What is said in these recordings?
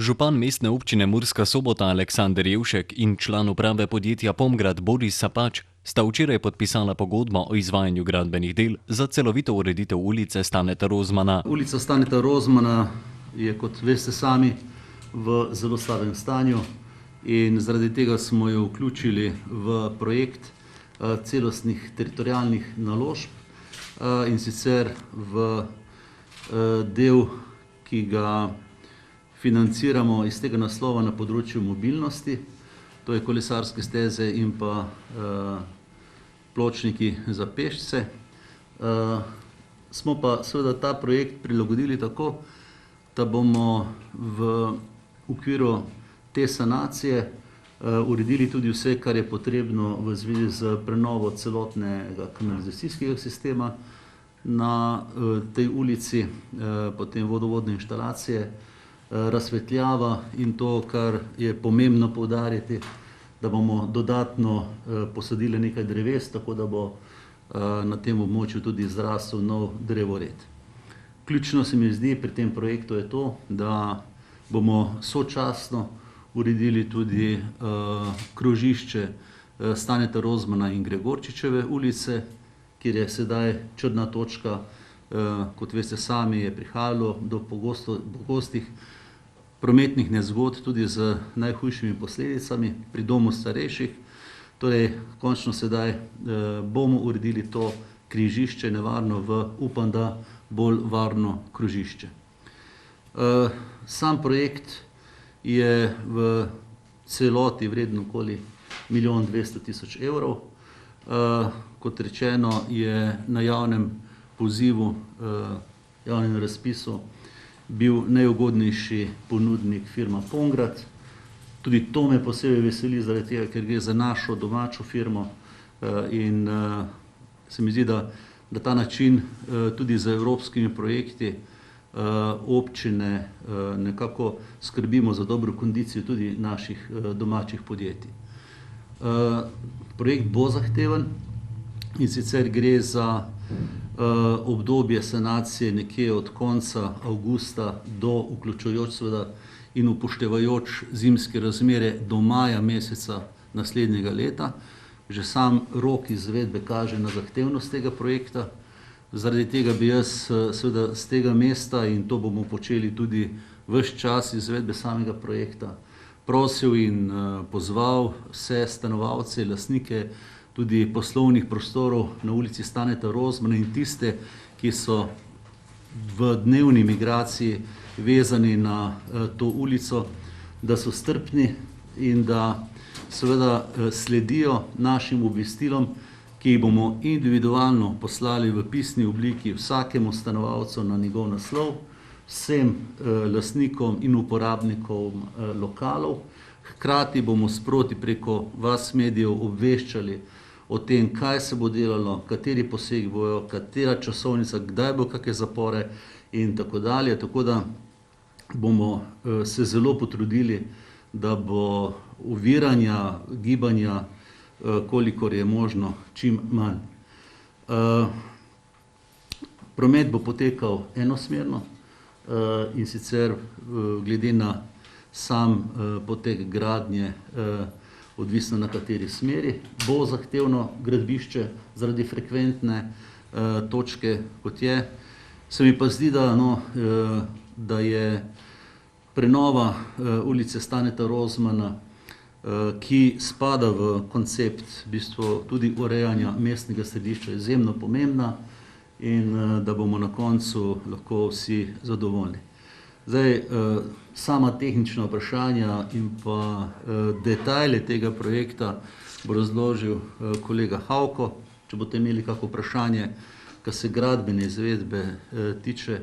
Župan mestne občine Murska Sobota Aleksander Jevšek in član uprave podjetja Pomgrad Boris Sapač sta včeraj podpisala pogodbo o izvajanju gradbenih del za celovito ureditev ulice Staneta Rozmana. Ulica Staneta Rozmana je, kot veste sami, v zelo slabem stanju in zaradi tega smo jo vključili v projekt celostnih teritorialnih naložb in sicer v del, ki ga financiramo iz tega naslova na področju mobilnosti, to je kolesarske steze in pa pločniki za pešce. Smo pa seveda ta projekt prilagodili tako, da bomo v okviru te sanacije uredili tudi vse, kar je potrebno v zvezi z prenovo celotnega kanalizacijskega sistema na tej ulici, potem vodovodne inštalacije, razsvetljava in to, kar je pomembno poudariti, da bomo dodatno posadili nekaj dreves, tako da bo na tem območju tudi zrasel nov drevored. Ključno se mi zdi pri tem projektu je to, da bomo sočasno uredili tudi krožišče Staneta Rozmana in Gregorčičeve ulice, kjer je sedaj črna točka, kot veste sami, je prihajalo do pogostih prometnih nezgod, tudi z najhujšimi posledicami pri domu starejših. Torej, končno sedaj bomo uredili to križišče nevarno v, upam da, bolj varno krožišče. Sam projekt je v celoti vreden okoli 1 200 000 evrov. Kot rečeno, je na javnem pozivu, javnem razpisu bil najugodnejši ponudnik firma Pomgrad. Tudi to me posebej veseli, zaradi tega, ker gre za našo domačo firmo in se mi zdi, da ta način tudi z evropskimi projekti občine nekako skrbimo za dobro kondicijo tudi naših domačih podjetij. Projekt bo zahteven in sicer gre za obdobje sanacije nekje od konca avgusta do vključujoč seveda in upoštevajoč zimske razmere do maja meseca naslednjega leta. Že sam rok izvedbe kaže na zahtevnost tega projekta. Zaradi tega bi jaz seveda z tega mesta, in to bomo počeli tudi ves čas izvedbe samega projekta, prosil in pozval vse stanovalce, lastnike tudi poslovnih prostorov na ulici Staneta Rozmana in tiste, ki so v dnevni migraciji vezani na to ulico, da so strpni in da seveda sledijo našim obvestilom, ki jih bomo individualno poslali v pisni obliki vsakemu stanovalcu na njegov naslov, vsem lastnikom in uporabnikom lokalov. Hkrati bomo sproti preko vas medijev obveščali o tem, kaj se bo delalo, kateri posegi bojo, katera časovnica, kdaj bo kakšne zapore in tako dalje. Tako da bomo se zelo potrudili, da bo oviranja, gibanja, kolikor je možno, čim manj. Promet bo potekal enosmerno in sicer glede na sam potek gradnje, odvisno na kateri smeri. Bo zahtevno gradbišče zaradi frekventne točke, kot je. Se mi pa zdi, da je prenova ulice Staneta Rozmana, ki spada v koncept v bistvu tudi urejanja mestnega središča, izjemno pomembna in da bomo na koncu lahko vsi zadovoljni. Zdaj, sama tehnična vprašanja in pa detajle tega projekta bo razložil kolega Havko. Če boste imeli kako vprašanje, kar se gradbene izvedbe tiče,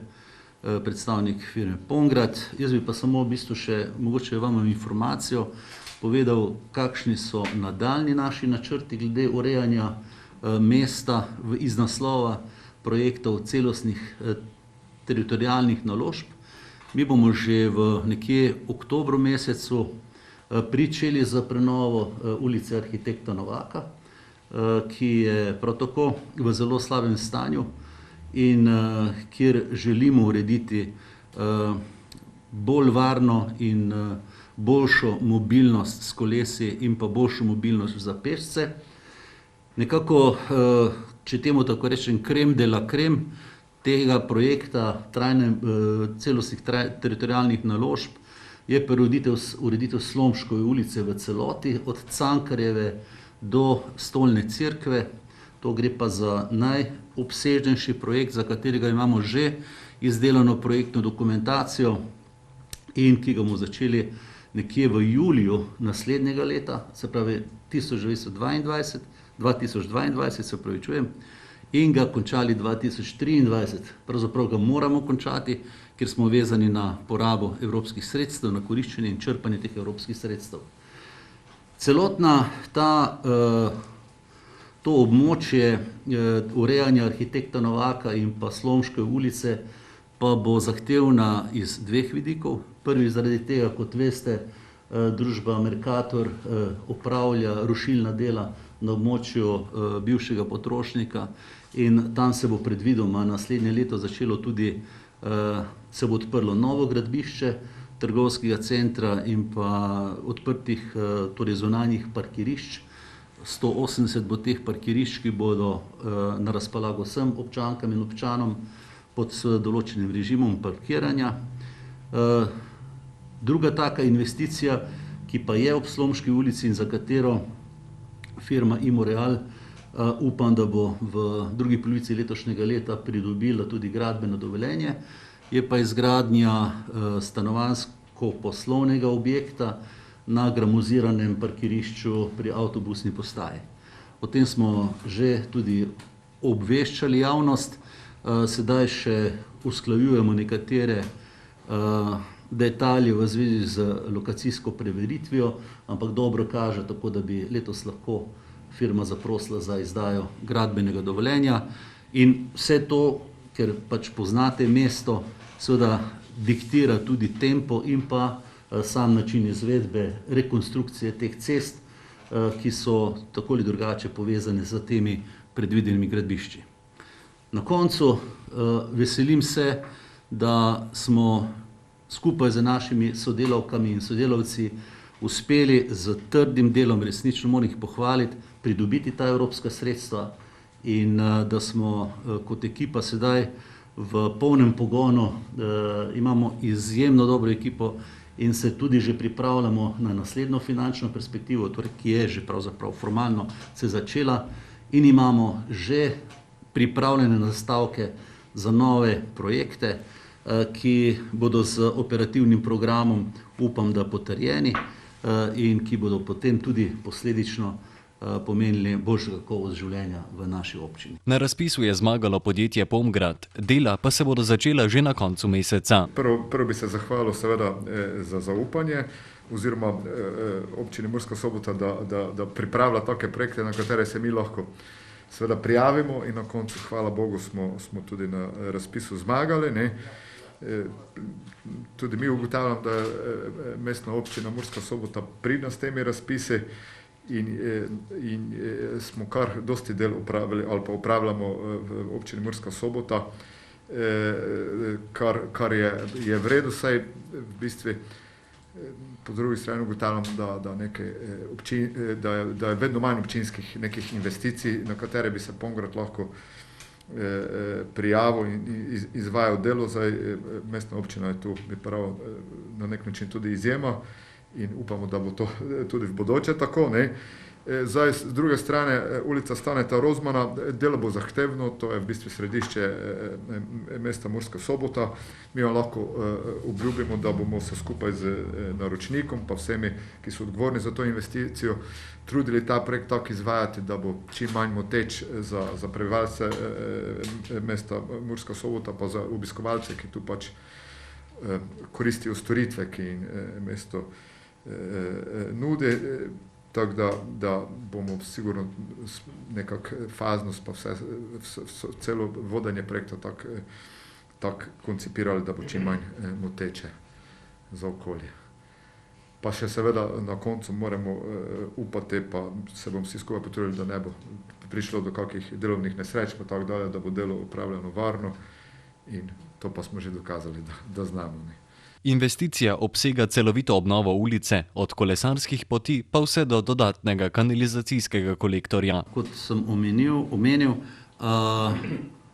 predstavnik firme Pomgrad. Jaz bi pa samo v bistvu še mogoče vam informacijo povedal, kakšni so nadaljnji naši načrti glede urejanja mesta iz naslova projektov celostnih teritorialnih naložb. Mi bomo že v nekje oktobru mesecu pričeli za prenovo ulice arhitekta Novaka, ki je prav tako v zelo slabem stanju in kjer želimo urediti bolj varno in boljšo mobilnost s kolesi in pa boljšo mobilnost za pešce. Nekako, če temu tako rečem, krem de la krem tega projekta celostnih teritorialnih naložb je ureditev Slomškove ulice v celoti, od Cankarjeve do Stolne cerkve. To gre pa za najobsežnejši projekt, za katerega imamo že izdelano projektno dokumentacijo in ki ga bomo začeli nekje v juliju naslednjega leta, se pravi 2022, se opravičujem, in ga končali 2023. Pravzaprav ga moramo končati, ker smo vezani na porabo evropskih sredstev, na koriščenje in črpanje teh evropskih sredstev. Celotna to območje urejanja arhitekta Novaka in pa Slomške ulice pa bo zahtevna iz dveh vidikov. Prvi zaradi tega, kot veste, družba Mercator opravlja rušilna dela na območju bivšega potrošnika in tam se bo predvidoma naslednje leto začelo tudi, se bo odprlo novo gradbišče trgovskega centra in pa odprtih, torej zunanjih parkirišč. 180 bo teh parkirišč, ki bodo na razpolago vsem občankam in občanom pod določenim režimom parkiranja. Druga taka investicija, ki pa je ob Slomški ulici in za katero firma Imoreal upam, da bo v drugi polovici letošnjega leta pridobila tudi gradbeno dovoljenje, je pa izgradnja stanovanjsko-poslovnega objekta na gramoziranem parkirišču pri avtobusni postaji. O tem smo že tudi obveščali javnost, sedaj še usklajujemo nekatere detalje v zvezi z lokacijsko preveritvijo, ampak dobro kaže, tako da bi letos lahko firma zaprosila za izdajo gradbenega dovoljenja. In vse to, ker pač poznate mesto, seveda diktira tudi tempo in pa sam način izvedbe rekonstrukcije teh cest, ki so tako ali drugače povezane z temi predvidenimi gradbišči. Na koncu veselim se, da smo skupaj z našimi sodelavkami in sodelavci uspeli z trdim delom, resnično moram jih pohvaliti, pridobiti ta evropska sredstva in da smo kot ekipa sedaj v polnem pogonu, imamo izjemno dobro ekipo in se tudi že pripravljamo na naslednjo finančno perspektivo, torej, ki je že pravzaprav formalno se začela in imamo že pripravljene nastavke za nove projekte, ki bodo z operativnim programom, upam, da potrjeni in ki bodo potem tudi posledično pomenili boljšo kakovost življenja v naši občini. Na razpisu je zmagalo podjetje Pomgrad, dela pa se bodo začela že na koncu meseca. Prvo bi se zahvalil seveda za zaupanje oziroma občini Murska Sobota, da pripravlja take projekte, na katere se mi lahko seveda prijavimo in na koncu, hvala Bogu, smo tudi na razpisu zmagali, ne. Tudi mi ugotavljam, da je mestna občina Murska Sobota pridna s temi razpisi in smo kar dosti del upravili ali pa upravljamo v občini Murska Sobota, kar je v redu, saj v bistvu po drugi strani ugotavljam, da je vedno manj občinskih nekih investicij, na katere bi se Pomgrad lahko prijavil in izvajal delo. Zdaj mestna občina je tu, bi prav, na nek način tudi izjema in upamo, da bo to tudi v bodoče tako, ne. Zdaj, z druge strane, ulica Staneta Rozmana, delo bo zahtevno, to je v bistvu središče mesta Murska Sobota. Mi vam lahko obljubimo, da bomo se skupaj z naročnikom pa vsemi, ki so odgovorni za to investicijo, trudili ta projekt tako izvajati, da bo čim manj moteč za prebivalce mesta Murska Sobota pa za obiskovalce, ki tu pač koristijo storitve, ki jim mesto nudi. Tako da bomo sigurno nekako faznost pa celo vodenje projekta tako koncipirali, da bo čim manj moteče za okolje. Pa še seveda na koncu moramo upati, pa se bomo vsi skupaj potrudili, da ne bo prišlo do kakih delovnih nesreč, pa tako dalje, da bo delo upravljeno varno in to pa smo že dokazali, da znamo. Investicija obsega celovito obnovo ulice, od kolesarskih poti pa vse do dodatnega kanalizacijskega kolektorja. Kot sem omenil,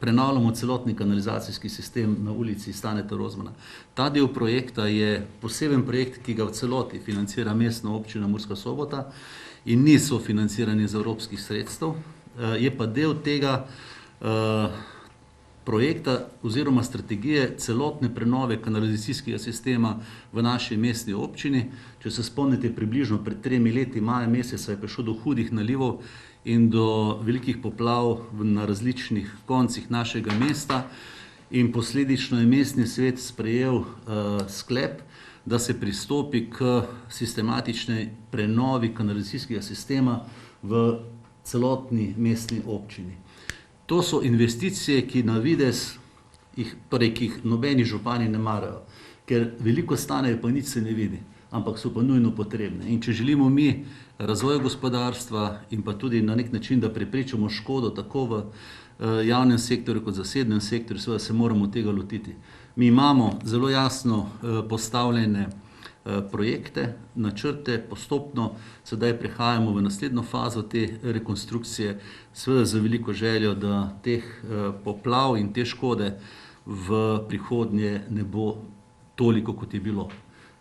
prenavljamo celotni kanalizacijski sistem na ulici Staneta Rozmana. Ta del projekta je poseben projekt, ki ga v celoti financira Mestna občina Murska Sobota in ni sofinanciran iz evropskih sredstev. Je pa del tega projekta oziroma strategije celotne prenove kanalizacijskega sistema v naši mestni občini. Če se spomnite, približno pred 3 leti, maja meseca, je prišlo do hudih nalivov in do velikih poplav na različnih koncih našega mesta in posledično je mestni svet sprejel sklep, da se pristopi k sistematični prenovi kanalizacijskega sistema v celotni mestni občini. To so investicije, ki na videz, ki jih nobeni župani ne marajo, ker veliko stanejo, pa nič se ne vidi, ampak so pa nujno potrebne. In če želimo mi razvoj gospodarstva in pa tudi na nek način, da preprečimo škodo tako v javnem sektorju kot zasebnem sektorju, seveda se moramo tega lotiti. Mi imamo zelo jasno postavljene projekte, načrte, postopno sedaj prehajamo v naslednjo fazo te rekonstrukcije, seveda z veliko željo, da teh poplav in te škode v prihodnje ne bo toliko, kot je bilo.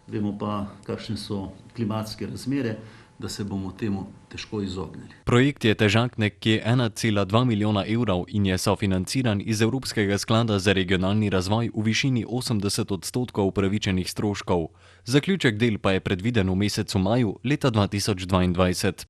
Vemo pa, kakšne so klimatske razmere, da se bomo temu težko izognili. Projekt je težak nekje 1,2 milijona evrov in je sofinanciran iz Evropskega sklada za regionalni razvoj v višini 80% upravičenih stroškov. Zaključek del pa je predviden v mesecu maju leta 2022.